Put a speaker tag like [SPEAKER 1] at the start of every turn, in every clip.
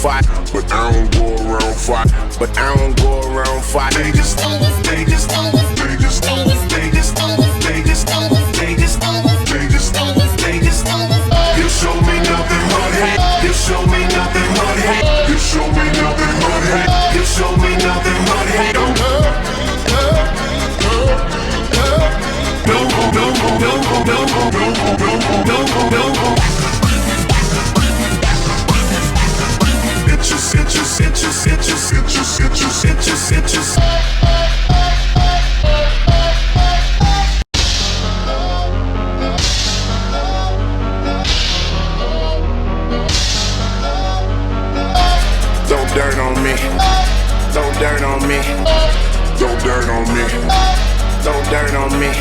[SPEAKER 1] fight, but I don't go around fight, but I don't go around fight. They just you show me nothing but hate. You show me nothing but hate. You show me nothing but hate. You show me nothing but hate. Itches. Don't dirt on me. Don't dirt on me. Don't dirt on me. Don't dirt on me.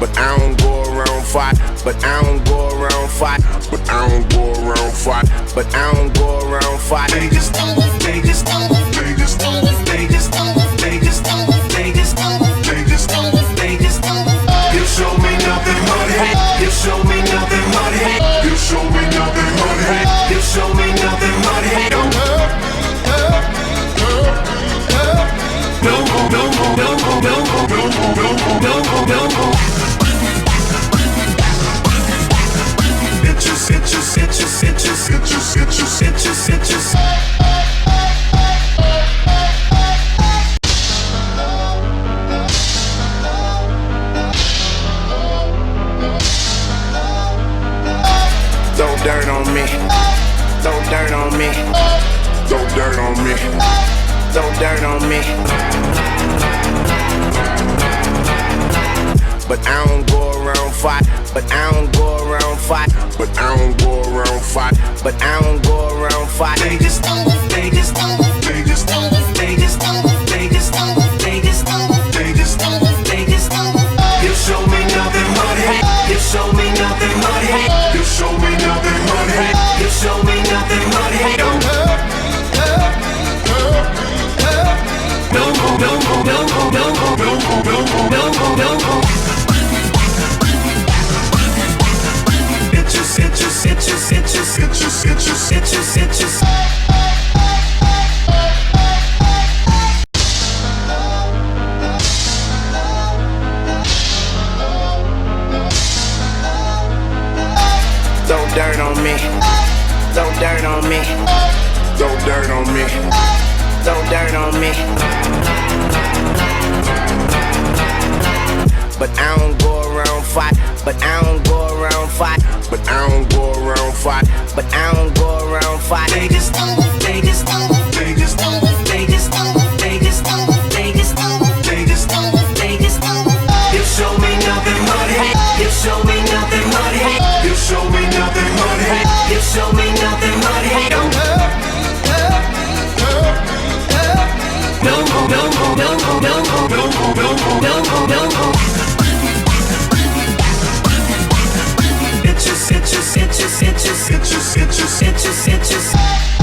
[SPEAKER 1] But I don't go around fight. But I don't go around fight. But I don't go around fight. But I don't go around fight. They just you show me nothing but hate. You show me nothing but hate. You show me nothing but hate. You show me nothing but hate. Itches. Don't dirt on me. Don't dirt on me. Don't dirt on me. Don't dirt on me. But I don't go around fight. But I don't go around fight. But I don't go around fight. But I don't go around fight. They just you show me nothing but hate. You show me nothing but hate. You show me nothing but hate. You show me nothing but hate. Itches. Don't dirt on me. Don't dirt on me. Don't dirt on me. Don't dirt on me. But I don't go around fight. But I don't go around fight. But I don't go around fight. But I don't go around fight. They just you show me nothing but hate. You show me nothing but hate. You show me nothing but hate. You show me nothing but hate. Itches.